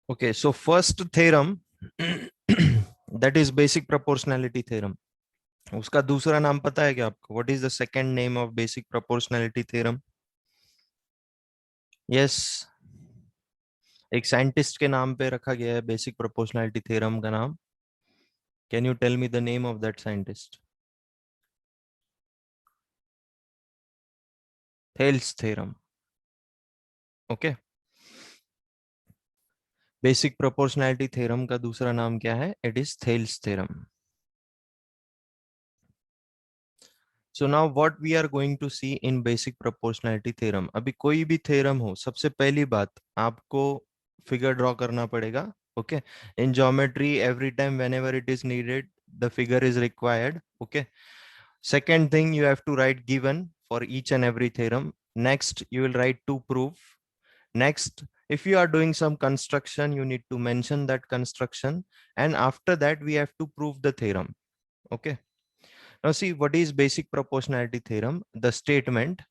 Okay, so first theorem that is basic proportionality theorem. उसका दूसरा नाम पता है क्या आपको? What is the second name of basic proportionality theorem? Yes, एक साइंटिस्ट के नाम पे रखा गया है बेसिक प्रोपोर्शनैलिटी थ्योरम का नाम. Can you tell me the name of that scientist? Thales theorem. Okay, basic proportionality theorem का दूसरा नाम क्या है? It is Thales theorem. So now what we are going to see in basic proportionality theorem. अभी कोई भी theorem हो, सबसे पहली बात आपको फिगर ड्रॉ करना पड़ेगा. Okay, in geometry every time whenever it is needed the figure is required. Okay, second thing, you have to write given for each and every theorem. Next, you will write to prove. Next, if you are doing some construction, you need to mention that construction, and after that we have to prove the theorem. Okay, now see, what is basic proportionality theorem? The statement: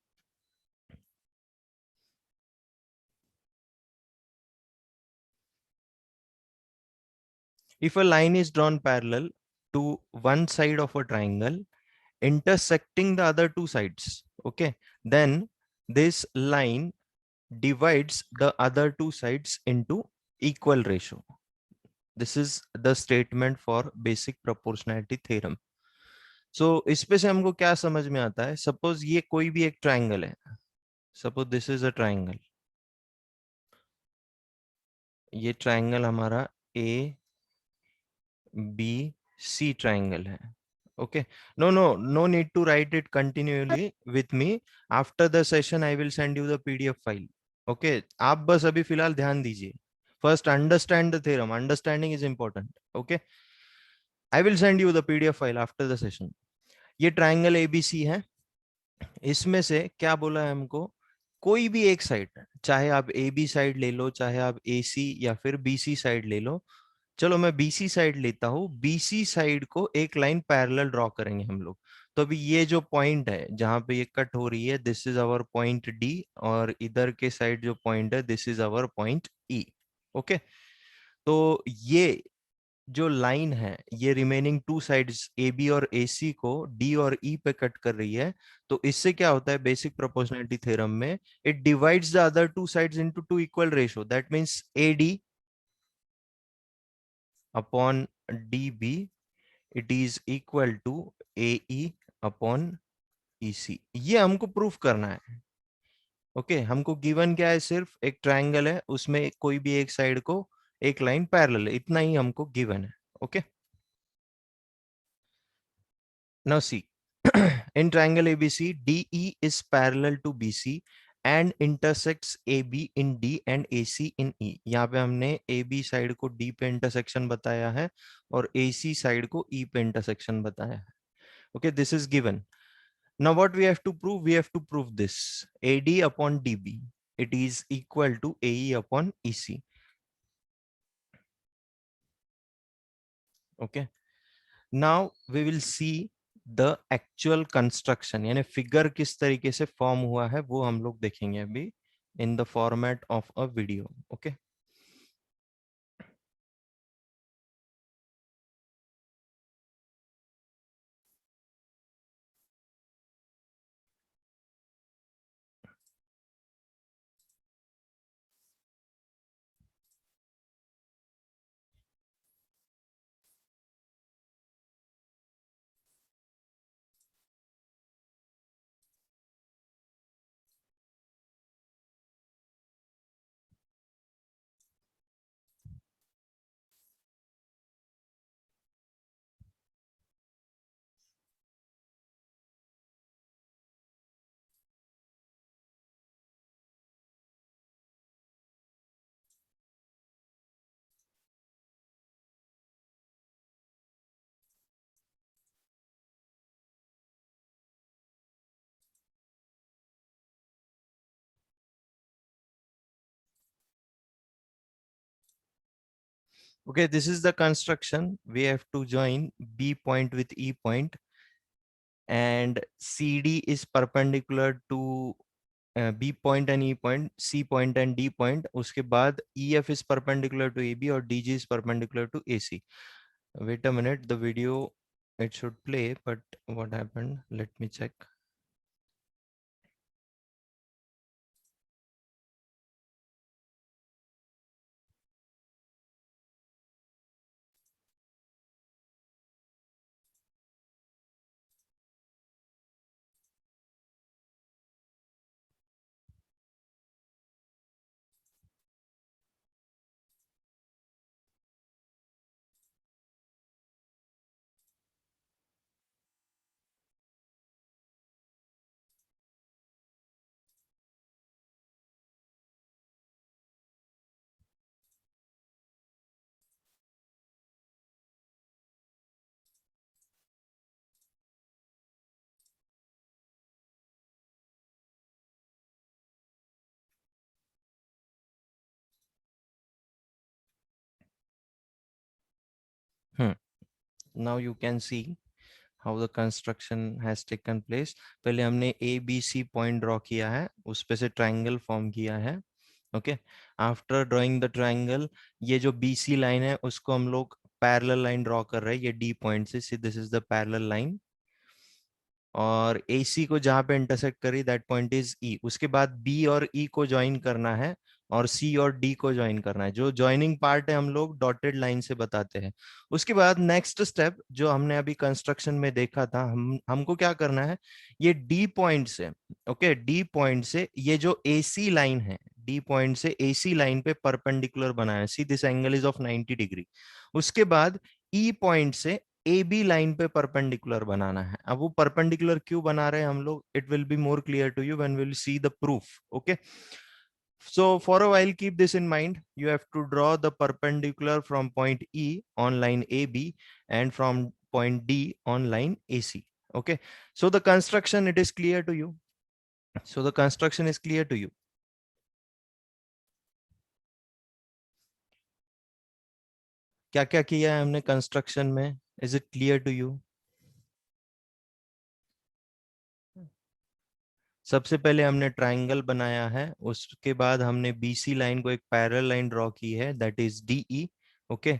if a line is drawn parallel to one side of a triangle intersecting the other two sides, okay, then this line divides the other two sides into equal ratio. This is the statement for basic proportionality theorem. So इस पे से हमको क्या समझ में आता है? Suppose ये कोई भी एक ट्राइंगल है. Suppose this is a triangle. ये ट्राइंगल हमारा ए बी सी ट्राइंगल है. Okay, no need to write it continually with me. After the session I will send you the PDF file. Okay, आप बस अभी फिलहाल ध्यान दीजिए. First understand the theorem. Understanding is important. Okay, I will send you the PDF file after the session. ये triangle ABC है. इसमें से क्या बोला है हमको? कोई भी एक साइड, चाहे आप AB साइड ले लो, चाहे आप AC या फिर BC साइड ले लो. चलो मैं BC साइड लेता हूँ. BC साइड को एक लाइन पैरेलल ड्रॉ करेंगे हम लोग. तो अभी ये जो पॉइंट है जहां पे ये कट हो रही है, this is our point D, और इधर के साइड जो पॉइंट है, this is our point E. Okay, तो ये जो लाइन है ये रिमेनिंग टू साइड्स AB और AC को D और E पे कट कर रही है. तो इससे क्या होता है बेसिक प्रोपोर्शनैलिटी थ्योरम में? It divides the other two sides into two equal ratio. That means AD upon DB, it is equal to AE upon EC. ये हमको प्रूफ करना है. ओके, हमको गिवन क्या है? सिर्फ एक ट्रायंगल है, उसमें कोई भी एक साइड को एक लाइन पैरेलल है, इतना ही हमको गिवन है. Okay, now see, in triangle ABC, DE is parallel to BC and intersects AB in D and AC in E. यहाँ पे हमने AB साइड को D पे इंटरसेक्शन बताया है और AC साइड को E पे इंटरसेक्शन बताया है. Okay, this is given. Now what we have to prove? We have to prove this: AD upon DB, it is equal to AE upon EC. Okay, now we will see the actual construction, यानी figure किस तरीके से form हुआ है वो हम लोग देखेंगे अभी in the format of a video. Okay, okay, this is the construction. We have to join B point with E point, and CD is perpendicular to B point and E point, C point and D point, उसके बाद E F is perpendicular to A B और D G is perpendicular to A C. Wait a minute, the video it should play, but what happened, let me check. Now you can see how the construction has taken place. पहले हमने A B C point draw किया है, उस पे से triangle form किया है. Okay, after drawing the triangle, ये जो बी सी लाइन है उसको हम लोग पैरेलल लाइन ड्रॉ कर रहे हैं ये डी पॉइंट से. This is the parallel line, और ए सी को जहां पे इंटरसेक्ट करी दैट पॉइंट इज ई. उसके बाद बी और ई को ज्वाइन करना है और सी और डी को ज्वाइन करना है. जो ज्वाइनिंग पार्ट है हम लोग डॉटेड लाइन से बताते हैं. उसके बाद नेक्स्ट स्टेप जो हमने अभी कंस्ट्रक्शन में देखा था, हमको क्या करना है, ये डी पॉइंट से, ओके, डी पॉइंट से ये जो ए सी लाइन है, डी पॉइंट से ए सी लाइन पे परपेंडिकुलर बनाना है. See this angle is of 90 degree. उसके बाद ई पॉइंट से ए बी लाइन पे परपेंडिकुलर बनाना है. अब वो परपेंडिकुलर क्यों बना रहे हैं हम लोग, it will be more clear to you when we will see the proof. Okay, so for a while keep this in mind. You have to draw the perpendicular from point E on line AB and from point D on line AC. Okay, so the construction, it is clear to you. So the construction is clear to you. क्या क्या किया है हमने construction में, is it clear to you? सबसे पहले हमने triangle बनाया है, उसके बाद हमने बीसी लाइन को एक पैरेलल लाइन ड्रॉ की है, दैट इज डीई. ओके,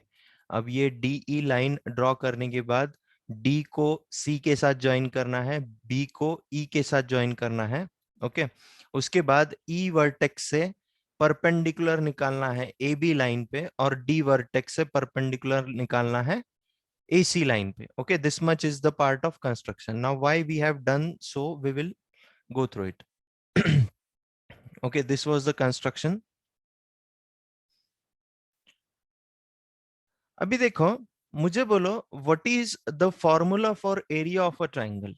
अब ये डीई लाइन ड्रॉ करने के बाद डी को सी के साथ ज्वाइन करना है, बी को ई के साथ ज्वाइन करना है. ओके, उसके बाद ई वर्टेक्स से परपेंडिकुलर निकालना है ए बी लाइन पे, और डी वर्टेक्स से परपेंडिकुलर निकालना है AC लाइन पे. Okay, this much is the part of construction. Now, why we have done so, we will go through it. Okay, this was the construction. अभी देखो, मुझे बोलो, what is the formula for area of a triangle?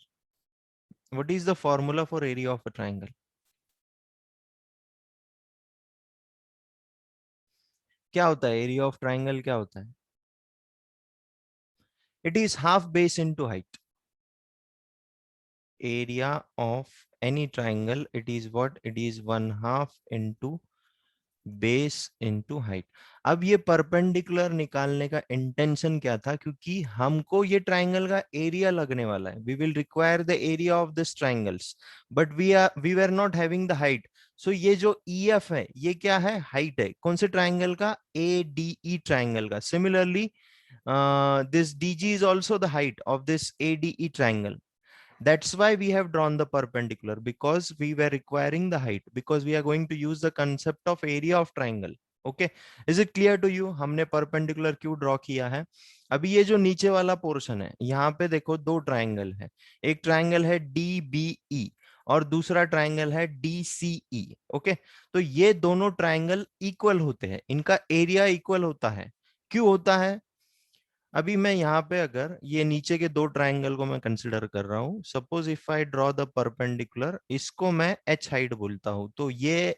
What is the formula for area of a triangle? क्या होता है area of triangle, क्या होता है? It is half base into height. Area of any triangle, it is what? It is 1/2 into base into height. अब ये perpendicular निकालने का इंटेंशन क्या था, क्योंकि हमको ये ट्राइंगल का एरिया लगने वाला है. We will require the area of this triangles, but we were not having the height. So ये जो ई एफ है ये क्या है, हाइट है. कौन से ट्राइंगल का? ए डी ई ट्राइंगल का. Similarly this DG is also the height of this ADE triangle. That's why we have drawn the perpendicular, because we were requiring the height, because we are going to use the concept of area of triangle. Okay, is it clear to you? हमने perpendicular क्यों draw किया है? अभी ये जो नीचे वाला portion है, यहाँ पे देखो दो ट्राइंगल है. एक ट्राइंगल है DBE और दूसरा ट्राइंगल है DCE. ओके, तो ये दोनों ट्राइंगल इक्वल होते हैं, इनका एरिया इक्वल होता है. क्यों होता है? अभी मैं यहाँ पे अगर ये नीचे के दो ट्राइंगल को मैं कंसिडर कर रहा हूँ, suppose if I draw the perpendicular, इसको मैं एच हाइट बोलता हूँ, तो ये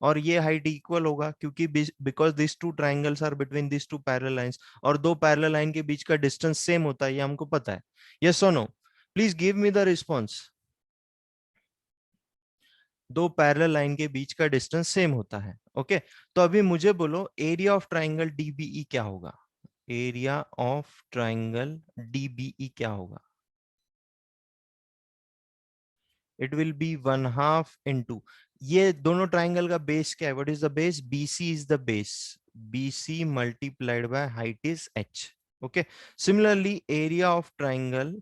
और ये हाइट इक्वल होगा, क्योंकि because this two triangles are between this two parallel lines, और दो पैरेलल लाइन के बीच का डिस्टेंस सेम होता है, ये हमको पता है. यस और no? Please give me the response. दो पैरेलल लाइन के बीच का डिस्टेंस सेम होता है. ओके, तो अभी मुझे बोलो एरिया ऑफ ट्राइंगल डीबीई क्या होगा? एरिया ऑफ ट्राइंगल डीबीई क्या होगा? इट विल बी 1/2 into, ये दोनों ट्राइंगल का बेस क्या है? What is the base? BC is the base, BC multiplied by height is h. Okay, similarly area of triangle,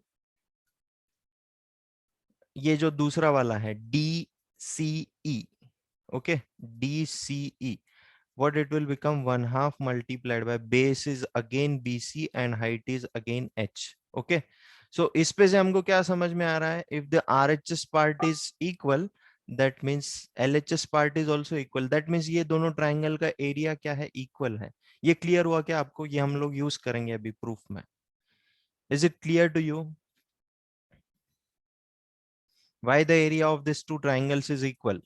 ये जो दूसरा वाला है DCE, okay, DCE, what it will become? 1/2 multiplied by base is again BC and height is again h. Okay, so इस पे से हमको क्या समझ में आ रहा है? If the RHS part is equal, that means LHS part is also equal. That means ये दोनों ट्राइंगल का एरिया क्या है? इक्वल है. ये क्लियर हुआ क्या आपको? ये हम लोग यूज करेंगे अभी प्रूफ में. Is it clear to you why the area of these two triangles is equal?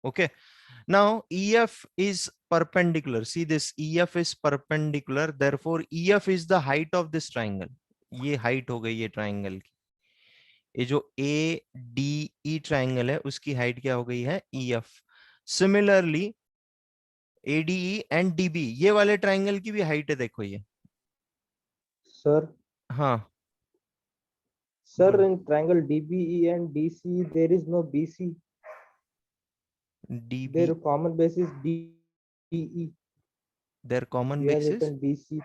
Okay. Now EF is perpendicular. See, this EF is perpendicular. Therefore, EF is the height of this triangle. ये height हो गई ये triangle की. ये जो ADE triangle है उसकी height क्या हो गई है? EF. Similarly, ADE and DB, ये वाले triangle की भी height है, देखो ये. Sir, हाँ, sir, बोलो. in triangle DBE and DC, there is no BC. DB, Their common base is DE. their common We have basis. written BC.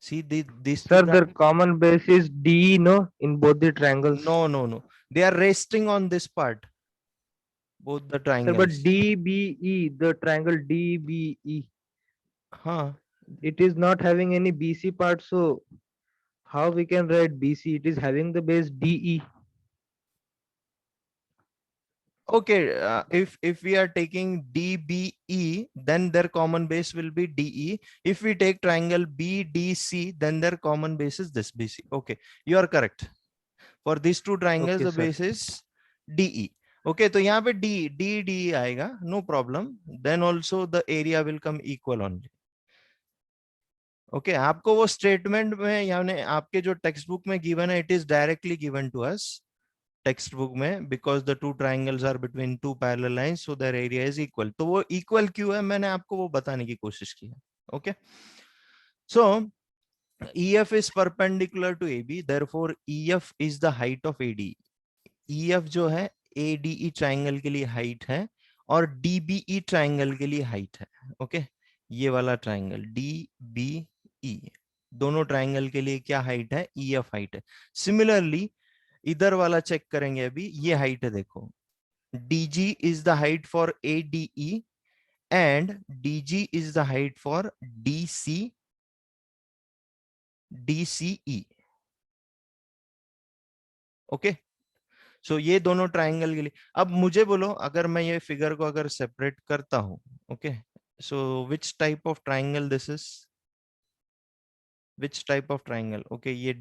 See, these two Sir, their triangles. common base is DE, no, in both the triangles. No, no, no. They are resting on this part. Both the Sir, but triangles. DBE, the triangle DBE, हाँ. it is not having any BC part. So how we can write BC? It is having the base DE. Okay, if we are taking DBE, then their common base will be DE. If we take triangle BDC, then their common base is this BC. Okay, you are correct. For these two triangles, Okay, the sir. base is DE. Okay, तो यहाँ पे D आएगा, no problem. Then also the area will come equal only. Okay, आपको वो statement में यानी आपके जो टेक्स्ट बुक में गिवन है, it is directly given to us textbook में, because the two triangles are between two parallel lines, so their area is equal. तो वो इक्वल क्यों है, मैंने आपको वो बताने की कोशिश की है. Okay, so EF is perpendicular to AB, therefore EF is the height of AD. EF जो है ADE ट्राइंगल के लिए हाइट है और DBE ट्राइंगल के लिए हाइट है. ओके, ये वाला ट्राइंगल DBE, दोनों ट्राइंगल के लिए क्या हाइट है? EF हाइट है. सिमिलरली इधर वाला चेक करेंगे अभी, ये हाइट है देखो, DG is the height for ADE and DG is the height for DCE. Okay, so ये दोनों ट्राइंगल के लिए. अब मुझे बोलो, अगर मैं ये फिगर को अगर सेपरेट करता हूं, okay, so which type of triangle this is? Which type of triangle? Okay, ये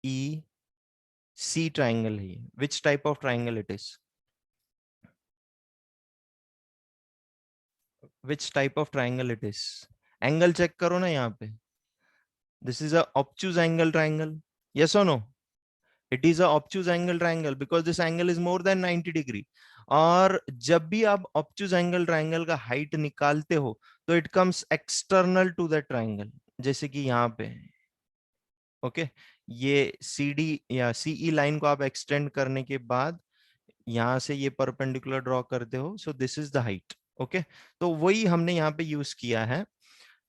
DEC ट्राइंगल है. Which type of triangle it is? Which type of triangle it is? Angle check करो ना यहाँ पे. This is a obtuse angle triangle, yes और no? It is a obtuse angle triangle because this angle is more than 90 degree. और जब भी आप obtuse angle triangle का हाइट निकालते हो तो it comes external to the triangle, जैसे कि यहाँ पे. ओके, ये CD या CE लाइन को आप एक्सटेंड करने के बाद यहां से ये परपेंडिकुलर ड्रॉ करते हो, so this is the height. Okay, तो वही हमने यहाँ पे यूज किया है.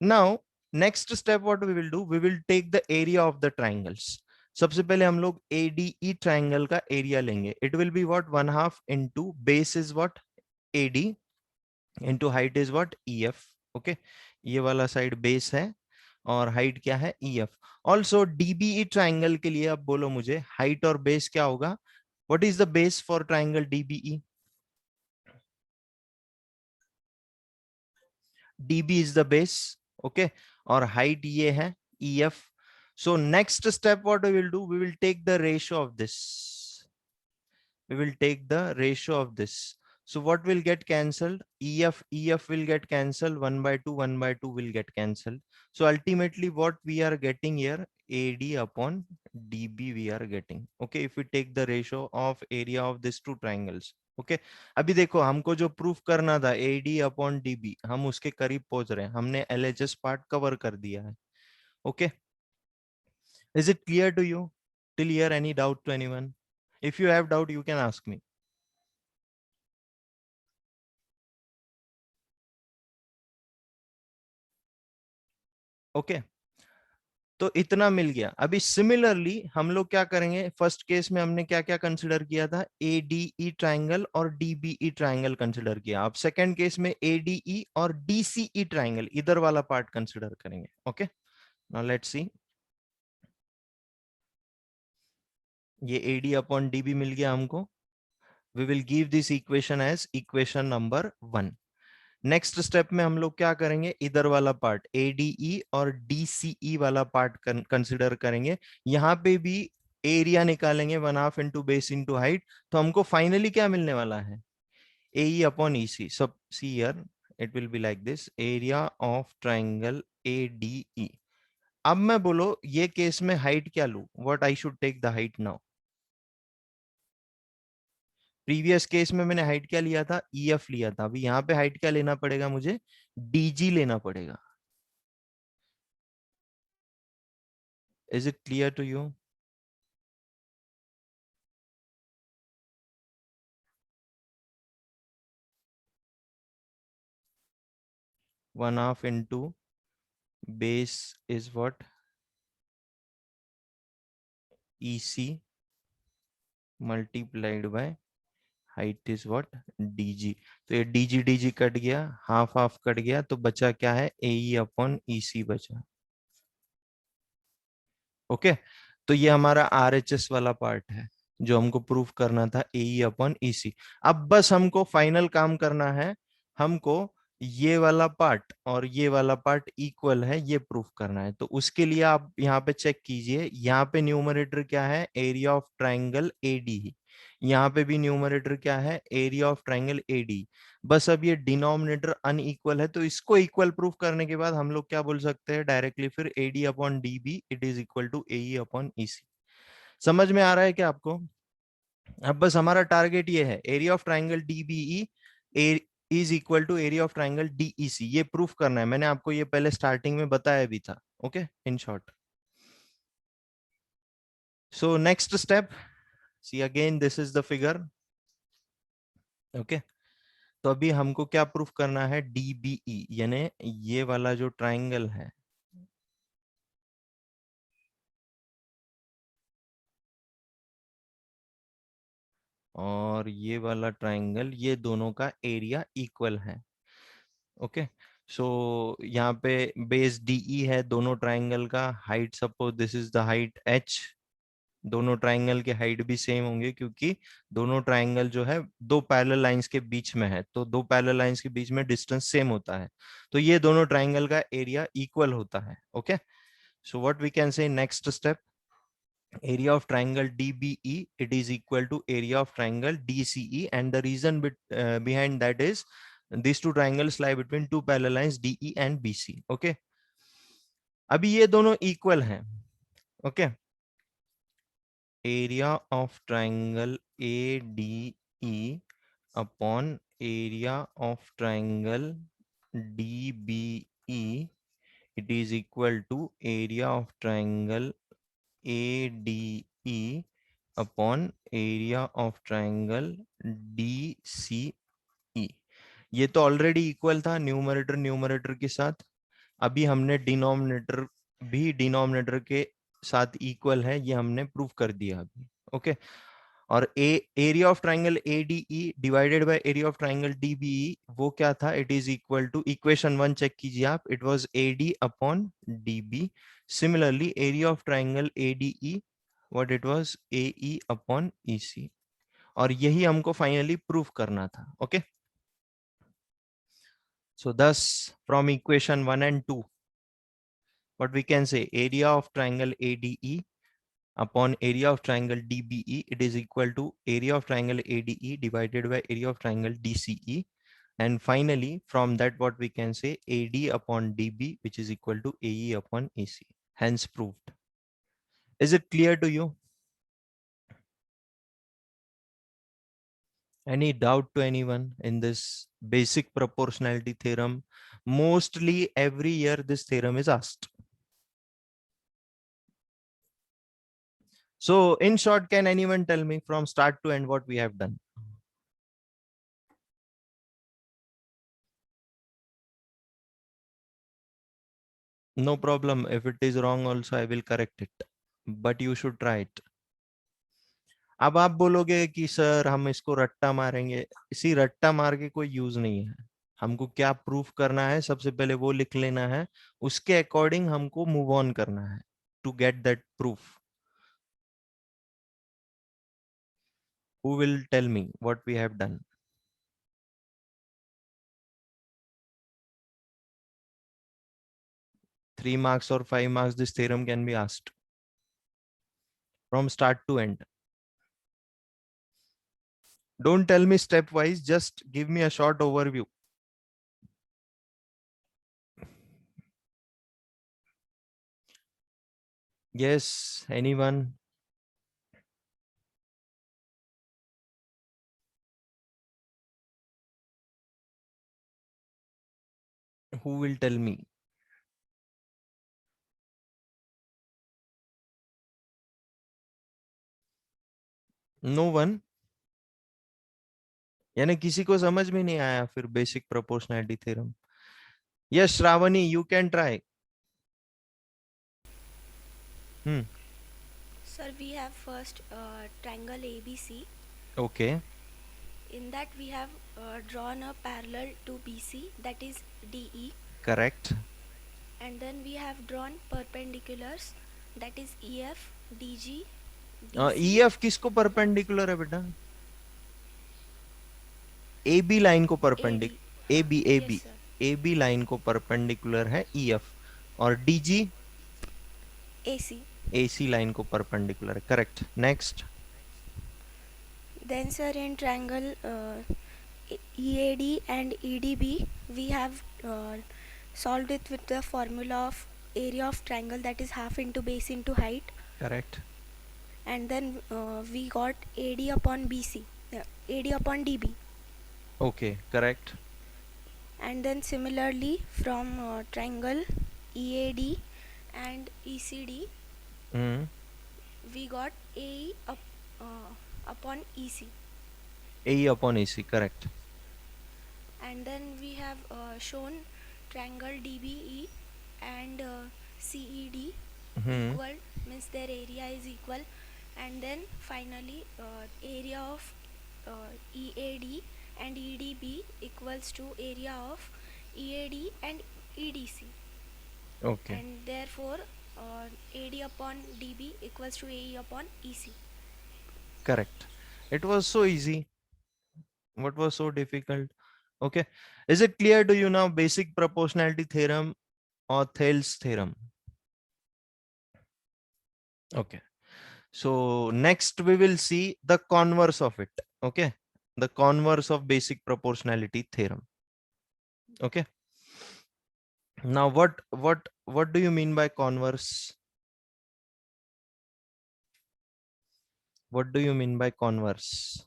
Now next step what we will do, we will take the area of the triangles. सबसे पहले हम लोग ADE ट्राइंगल का एरिया लेंगे. It will be what? 1/2 into base is what? AD into height is what? EF. Okay, ये वाला side base है और हाइट क्या है? EF. ऑल्सो DBE ट्राइंगल के लिए अब बोलो मुझे, हाइट और बेस क्या होगा? What is the base for triangle DBE? DB is the base. Okay, और height ये है EF. So next step what we will do, we will take the ratio of this. We will take the ratio of this. So what will get cancelled? EF will get cancelled. 1/2, 1/2 will get cancelled. So ultimately what we are getting here, AD upon DB we are getting. Okay, if we take the ratio of area of these two triangles. Okay, अभी देखो हमको जो proof करना था AD upon DB, हम उसके करीब पहुंच रहे हैं. हमने LHS पार्ट कवर कर दिया है. Okay, is it clear to you? Till here, any doubt to anyone? If you have doubt, you can ask me. Okay. तो इतना मिल गया। अभी सिमिलरली हम लोग क्या करेंगे, फर्स्ट केस में हमने क्या क्या कंसिडर किया था, एडीई ट्राइंगल और डीबीई ट्राइंगल कंसिडर किया। अब सेकंड केस में एडीई और डीसीई ट्राइंगल, इधर वाला पार्ट कंसिडर करेंगे। Okay, now let's see. ये एडी अपॉन डीबी मिल गया हमको। We will give this equation as equation number 1। Next step में हम लोग क्या करेंगे, इधर वाला पार्ट एडीई और डीसीई वाला पार्ट कंसिडर करेंगे। यहां पे भी एरिया निकालेंगे, 1/2 इंटू बेस इंटू हाइट। तो हमको फाइनली क्या मिलने वाला है, एई अपॉन ईसी। सब see here, it will be like this, area of triangle ADE. अब मैं बोलो ये केस में हाइट क्या लू, what I should take the height now. Previous case में मैंने हाइट क्या लिया था, ईएफ लिया था। अभी यहाँ पे हाइट क्या लेना पड़ेगा मुझे, डीजी लेना पड़ेगा। Is it clear to you? One half into base is what? EC multiplied by height is what? DG। तो ये DG DG कट गया, हाफ हाफ कट गया, तो बचा क्या है, AE अपॉन EC बचा। ओके, तो ये हमारा RHS वाला पार्ट है जो हमको प्रूफ करना था, AE अपॉन EC। अब बस हमको फाइनल काम करना है, हमको ये वाला पार्ट और ये वाला पार्ट इक्वल है ये प्रूफ करना है। तो उसके लिए आप यहाँ पे चेक कीजिए, यहाँ पे न्यूमरेटर क्या है, एरिया ऑफ ट्राइंगल एडी। यहाँ पे भी न्यूमरेटर क्या है, एरिया ऑफ ट्राइंगल एडी। बस अब ये डिनोमिनेटर अनइक्वल है, तो इसको इक्वल प्रूफ करने के बाद हम लोग क्या बोल सकते हैं डायरेक्टली, फिर AD upon DB it is equal to AE upon EC. समझ में आ रहा है क्या आपको? अब बस हमारा टारगेट ये है, area of triangle DBE is equal to area of triangle DEC, ये प्रूफ करना है। मैंने आपको ये पहले स्टार्टिंग में बताया भी था। Okay, in short. So next step, see again this is the figure. Okay, तो अभी हमको क्या प्रूफ करना है, डीबीई यानी ये वाला जो ट्राइंगल है, और ये वाला ट्राइंगल, ये दोनों का एरिया इक्वल है। ओके, सो यहाँ पे बेस डीई है दोनों ट्राइंगल का, height suppose this is the height H. दोनों ट्राइंगल के हाइट भी सेम होंगे क्योंकि दोनों ट्राइंगल जो है दो पैरेलल लाइंस के बीच में है, तो दो पैरेलल लाइंस के बीच में डिस्टेंस सेम होता है, तो ये दोनों ट्राइंगल का एरिया इक्वल होता है। Okay, so what we can say, next step, area of triangle DBE it is equal to area of triangle DCE, and the reason behind that is these two triangles lie between two parallel lines DE and BC। okay, अभी ये दोनों equal हैं। Okay, area of triangle ADE upon area of triangle DBE it is equal to area of triangle ADE upon area of triangle DCE। ये तो already equal था numerator numerator के साथ, अभी हमने डिनोमिनेटर भी डिनोमिनेटर के साथ इक्वल है, ये हमने प्रूव कर दिया अभी। ओके, और area of triangle ADE divided by area of triangle DBE वो क्या था, it is equal to, equation 1 check कीजिए आप, it was AD upon DB। Similarly area of triangle ADE what it was, AE upon EC, और यही हमको finally proof करना था। Okay, so thus from equation 1 and 2 what we can say, area of triangle ADE upon area of triangle DBE it is equal to area of triangle ADE divided by area of triangle DCE, and finally from that what we can say, AD upon DB which is equal to AE upon AC, hence proved। is it clear to you? Any doubt to anyone in this basic proportionality theorem? Mostly every year this theorem is asked। So in short, can anyone tell me from start to end what we have done? No problem. If it is wrong also, I will correct it. But you should try it. अब आप बोलोगे कि sir हम इसको रट्टा मारेंगे, इसी रट्टा मार के कोई यूज नहीं है। हमको क्या प्रूफ करना है सबसे पहले वो लिख लेना है, उसके अकॉर्डिंग हमको मूव ऑन करना है to get that proof. Who will tell me what we have done? 3 marks or 5 marks, this theorem can be asked from start to end. Don't tell me stepwise, just give me a short overview. Yes, anyone? Who will tell me? No one? यानी किसी को समझ में नहीं आया फिर basic proportionality theorem? Yes Shravani, you can try. Sir, we have first triangle ABC. Okay, In that we have drawn a parallel to BC, that is DE, correct. and then we have drawn perpendiculars, that is EF, DG, DC, EF किसको perpendicular है बेटा? AB line को AD. Perpendicular, AB Yes, AB sir. AB line को perpendicular है EF, और DG AC. AC line को perpendicular है. Correct. Next. Then, sir, in triangle EAD and EDB, we have solved it with the formula of area of triangle, that is half into base into height, correct. and then we got AD upon BC, AD upon DB. Okay, correct. And then similarly from triangle EAD and ECD, we got AE upon EC. AE upon AC, correct. And then we have shown triangle DBE and CED equal, means their area is equal, and then finally area of EAD and EDB equals to area of EAD and EDC, Okay, and therefore AD upon DB equals to AE upon EC. correct. It was so easy. What was so difficult? Okay. Is it clear to you now basic proportionality theorem or Thales theorem? Okay. So next we will see the converse of it. Okay. The converse of basic proportionality theorem. Okay. Now what do you mean by converse? What do you mean by converse?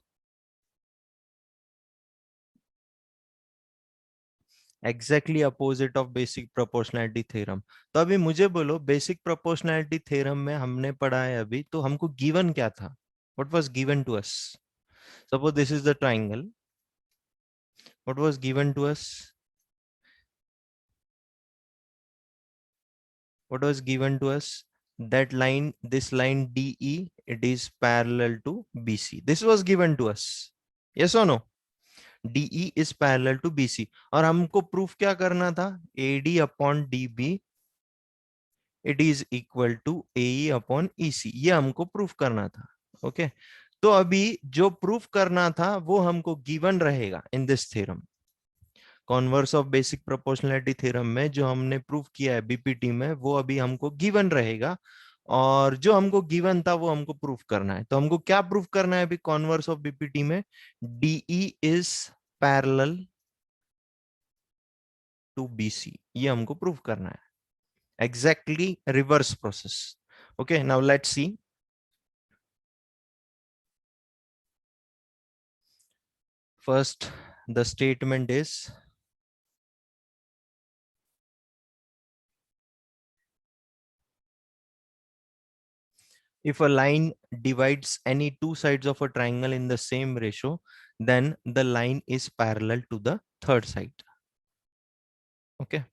Exactly opposite of basic proportionality theorem. तो अभी मुझे बोलो basic proportionality theorem में हमने पढ़ा है अभी, तो हमको given क्या था? What was given to us? Suppose this is the triangle. What was given to us? What was given to us? That line, this line DE, it is parallel to BC. This was given to us. Yes or no? DE is parallel to BC. और हमको proof क्या करना था? AD upon DB it is equal to AE upon EC. ये हमको proof करना था. Okay, तो अभी जो प्रूफ करना था वो हमको गिवन रहेगा in this theorem. Converse of basic proportionality theorem में जो हमने प्रूफ किया है बीपीटी में, वो अभी हमको गिवन रहेगा, और जो हमको गिवन था वो हमको प्रूफ करना है. तो हमको क्या प्रूफ करना है अभी कॉन्वर्स ऑफ बीपीटी में? DE is parallel to BC, ये हमको प्रूफ करना है. Exactly reverse process. Okay, now let's see. First, the statement is If a line divides any two sides of a triangle in the same ratio, then the line is parallel to the third side. Okay.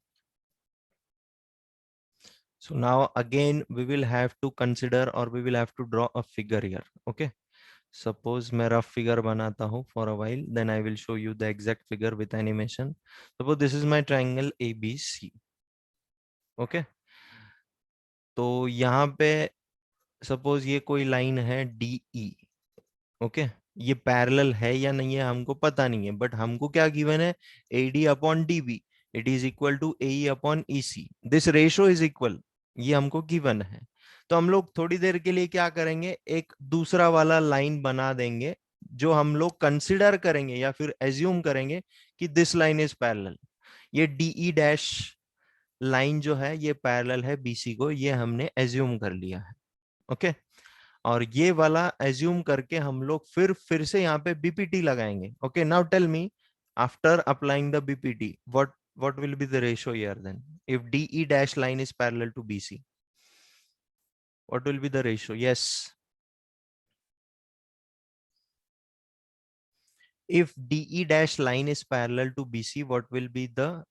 So now again we will have to consider, or we will have to draw a figure here. Okay. Suppose मैं rough figure बनाता हूँ for a while, then I will show you the exact figure with animation. Suppose this is my triangle ABC. Okay. तो यहाँ पे suppose ये कोई line है DE. Okay, ये पैरेलल है या नहीं है हमको पता नहीं है, बट हमको क्या गिवन है, AD upon DB it is equal to AE upon EC. This ratio is equal, ये हमको गिवन है. तो हम लोग थोड़ी देर के लिए क्या करेंगे, एक दूसरा वाला लाइन बना देंगे जो हम लोग कंसिडर करेंगे या फिर एज्यूम करेंगे कि दिस लाइन इज पैरेलल. ये DE डैश लाइन जो है ये पैरेलल है BC को, ये हमने एज्यूम कर लिया है. ओके. और ये वाला एज्यूम करके हम लोग फिर से यहाँ पे BPT लगाएंगे. Okay, now tell me, after applying the BPT, what will be the ratio here then? If DE dash line is parallel to BC, what will be the ratio? Yes. If DE dash line is parallel to BC, what will be the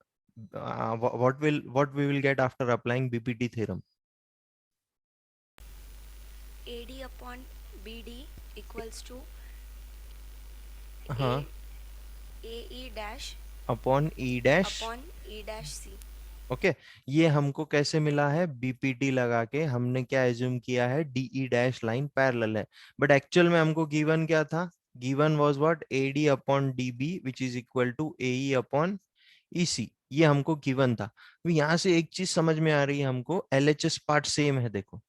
what we will get after applying BPT theorem? AD upon BD equals to हाँ, AE dash upon E dash. upon E dash C. Okay ये हमको कैसे मिला है, BPT लगा के हमने क्या एज्यूम किया है, DE डैश लाइन पैरेलल है. बट एक्चुअल में हमको गिवन क्या था, given was what, AD upon DB which is equal to AE upon EC. ये हमको गिवन था. तो यहाँ से एक चीज समझ में आ रही है हमको, LHS पार्ट सेम है देखो,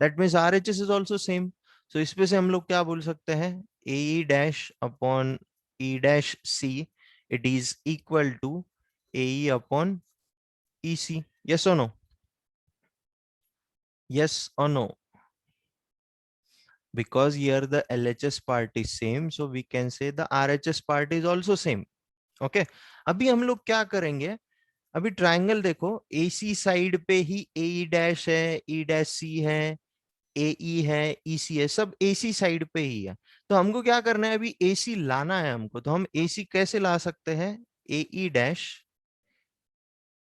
that means RHS is also same. So इस पे से हम लोग क्या बोल सकते हैं, AE dash upon E dash C it is equal to AE upon EC. Yes or no? Yes or no? Because here the LHS part is same, so we can say the RHS part is also same. Okay. अभी हम लोग क्या करेंगे, अभी triangle देखो, AC side पे ही AE dash है, E dash C है, AE है, EC है, सब AC साइड पे ही है. तो हमको क्या करना है, अभी AC लाना है हमको. तो हम AC कैसे ला सकते हैं, AE dash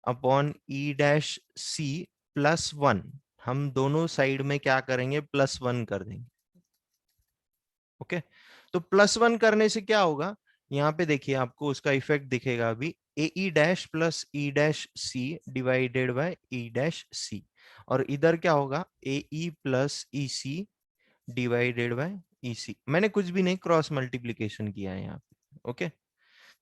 upon E dash C plus 1. हम दोनों साइड में क्या करेंगे, +1 कर देंगे. ओके. तो +1 करने से क्या होगा, यहाँ पे देखिए आपको उसका इफेक्ट दिखेगा अभी, AE dash plus E dash C divided by E dash C. और इधर क्या होगा, AE plus EC divided by EC. मैंने कुछ भी नहीं, क्रॉस मल्टीप्लीकेशन किया है यहाँ पे. ओके,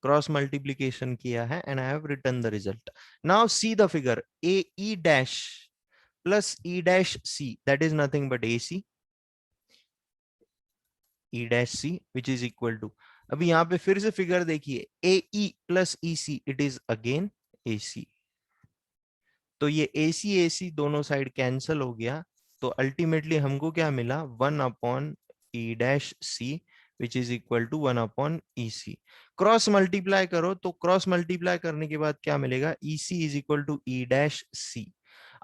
क्रॉस मल्टीप्लीकेशन किया है and I have written the result. Now see the figure, AE dash plus E dash C, that is nothing but AC, E dash C which is equal to, अभी यहाँ पे फिर से figure देखिए, AE plus EC it is again AC. तो ये AC AC दोनों side cancel हो गया. तो अल्टीमेटली हमको क्या मिला, 1 upon E dash C which is equal to 1 upon EC. Cross multiply करो, तो क्रॉस मल्टीप्लाई करने के बाद क्या मिलेगा, EC is equal to E dash C.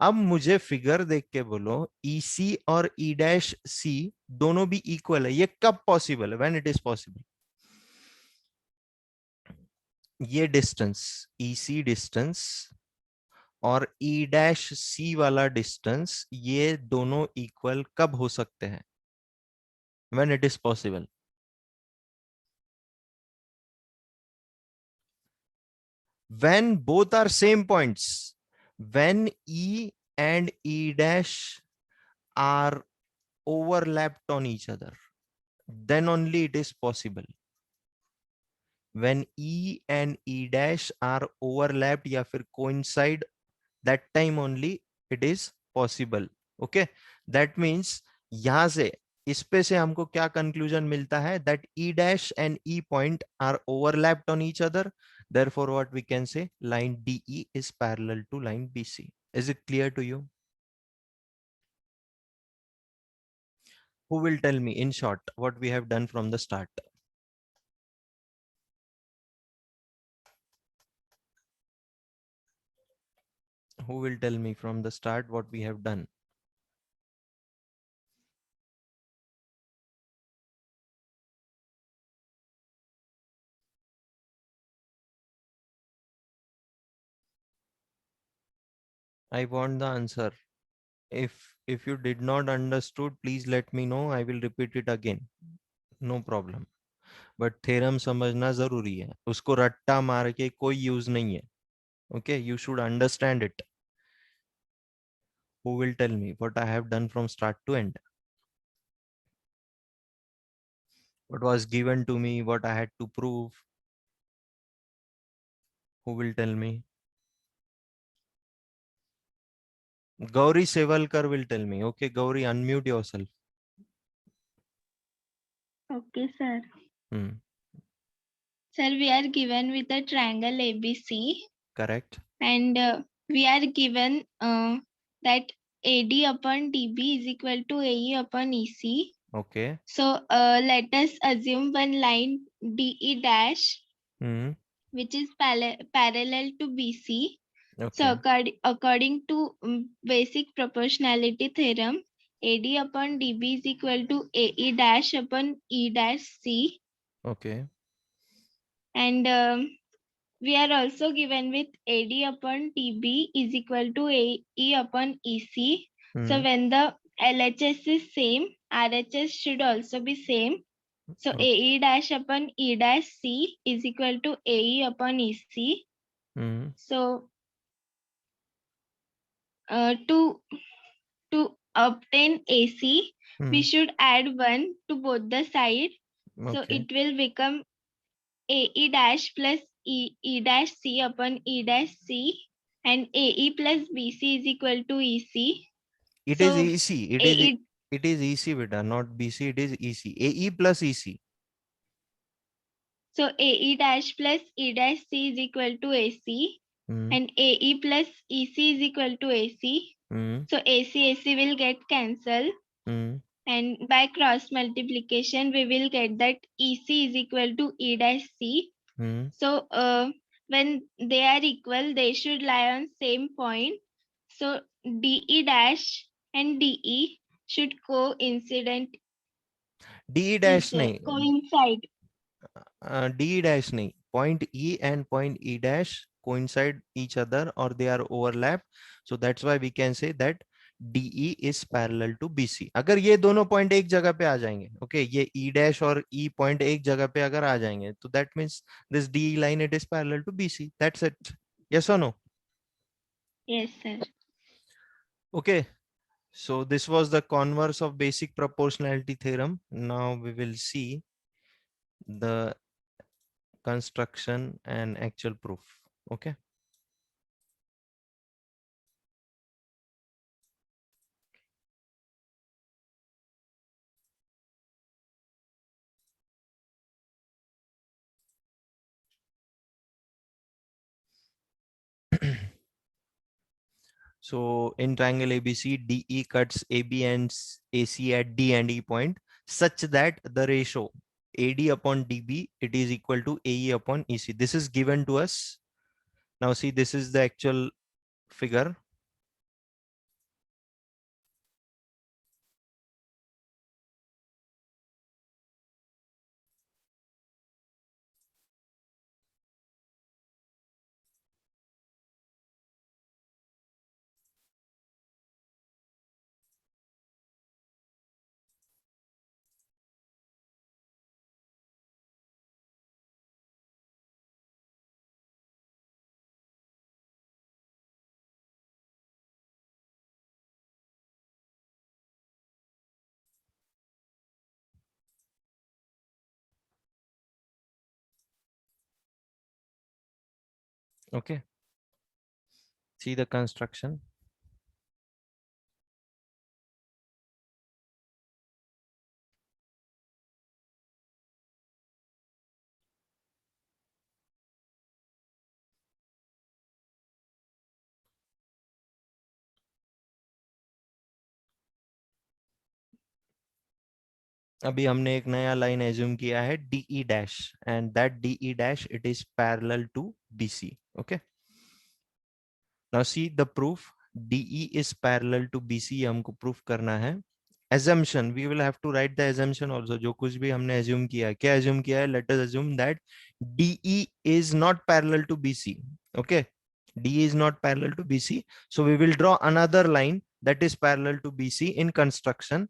अब मुझे फिगर देख के बोलो, EC और E डैश C दोनों भी इक्वल है, ये कब पॉसिबल है, व्हेन इट इज पॉसिबल. ये डिस्टेंस EC डिस्टेंस और E डैश C वाला डिस्टेंस, ये दोनों इक्वल कब हो सकते हैं, when it is possible. When both are same points, when E and E dash are overlapped on each other, then only it is possible. When E and E dash are overlapped या फिर coincide, that time only it is possible. Okay, that means यहाँ से इस पे से हमको क्या conclusion मिलता है, that E dash and E point are overlapped on each other. Therefore, what we can say, line DE is parallel to line BC. Is it clear to you? Who will tell me in short what we have done from the start? Who will tell me from the start what we have done? I want the answer. If you did not understood, please let me know. I will repeat it again. No problem. But theorem समझना जरूरी है. उसको रट्टा मार के कोई use नहीं है. Okay, you should understand it. Who will tell me what I have done from start to end? What was given to me, what I had to prove? Who will tell me? Gauri Sevalkar will tell me. Okay, Gauri, unmute yourself. Okay, sir. Hmm. Sir, we are given with a triangle ABC Correct. and we are given that AD upon DB is equal to AE upon EC. Okay. So let us assume one line DE dash Hmm. which is parallel to BC. So Okay. according to basic proportionality theorem, AD upon DB is equal to AE dash upon E dash C. Okay. And we are also given with AD upon TB is equal to AE upon EC. So Hmm. when the LHS is same, RHS should also be same. So Okay. AE dash upon E dash C is equal to AE upon EC. Hmm. So to obtain AC, we Hmm. should add 1 to both the side. So Okay. it will become AE dash plus E dash C upon E dash C, and AE plus BC is equal to EC. It is So EC. AE, It is EC beta, not BC. It is EC. AE plus EC. so AE dash plus E dash C is equal to AC, Hmm. and AE plus EC is equal to AC. Hmm. So AC will get cancelled, Hmm. and by cross multiplication we will get that EC is equal to E dash C. Hmm. So when they are equal, they should lie on same point. So DE dash and DE should coincident D dash नहीं. coincide. D dash नहीं. Point E and point E dash coincide each other, or they are overlapped. So that's why we can say that DE is parallel to BC. अगर ये दोनों point एक जगह पे आ जाएंगे, okay, ये E dash और E पॉइंट एक जगह पे अगर आ जाएंगे, तो that means this DE line it is parallel to BC. That's it. Yes or no? Yes, sir. Okay. So this was the converse of basic proportionality theorem. Now we will see the construction and actual proof. Okay. So in triangle ABC, DE cuts AB and AC at D and E point such that the ratio AD upon DB, it is equal to AE upon EC. This is given to us. Now see, this is the actual figure. Okay. See the construction. अभी हमने एक नया line assume किया है DE dash, and that DE dash it is parallel to BC. Okay. Now see the proof. DE is parallel to BC. हमको proof करना है. Assumption, we will have to write the assumption also. जो कुछ भी हमने assume किया है, क्या assume किया है? Let us assume that DE is not parallel to BC. Okay. D is not parallel to BC. So we will draw another line that is parallel to BC in construction.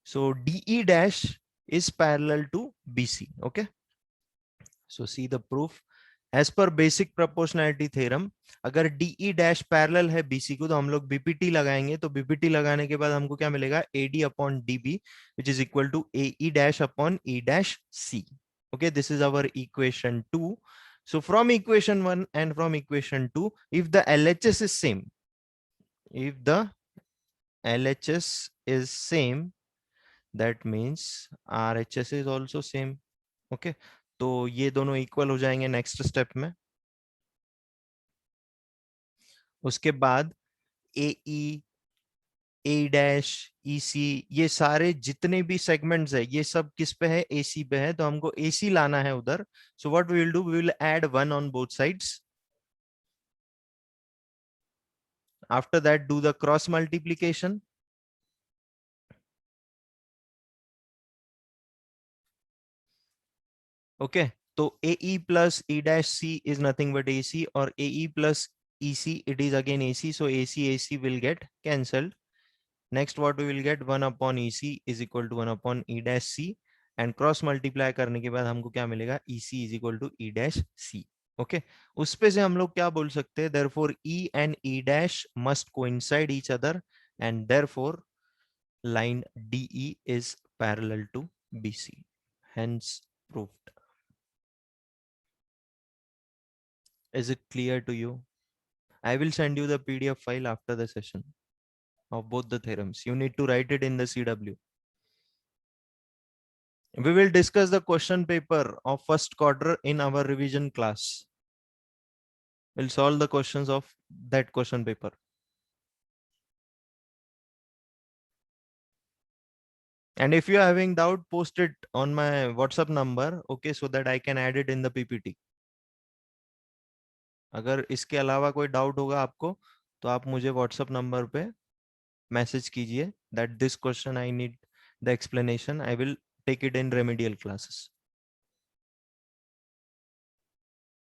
So DE dash is parallel to BC. Okay. So see the proof. As per basic proportionality theorem, अगर DE dash parallel है BC को तो हम लोग BPT लगाएंगे. तो BPT लगाने के बाद हमको क्या मिलेगा? AD upon DB, which is equal to AE dash upon E dash C. Okay, this is our equation 2. So from equation 1 and from equation 2, if the LHS is same, if the LHS is same, that means RHS is also same. Okay, तो ये दोनों equal हो जाएंगे next step में. उसके बाद AE, A dash, EC, ये सारे जितने भी सेगमेंट्स है ये सब किस पे है? AC पे है. तो हमको AC लाना है उधर. So what we will do, we will add 1 on both sides. After that do the cross multiplication. Okay, so AE plus E dash C is nothing but AC, or AE plus EC, it is again AC. So AC will get cancelled. Next, what we will get, 1 upon EC is equal to 1 upon E dash C, and cross multiply करने के बाद हमको क्या मिलेगा? EC is equal to E dash C. Okay, उस पे से हम लोग क्या बोल सकते हैं? Therefore, E and E dash must coincide each other, and therefore line DE is parallel to BC. Hence proved. Is it clear to you? I will send you the PDF file after the session of both the theorems. You need to write it in the CW. We will discuss the question paper of first quarter in our revision class. We'll solve the questions of that question paper. And if you are having doubt, post it on my WhatsApp number, okay, so that I can add it in the PPT. अगर इसके अलावा कोई doubt होगा आपको तो आप मुझे WhatsApp number पे मैसेज कीजिए that this question I need the explanation. I will take it in remedial classes.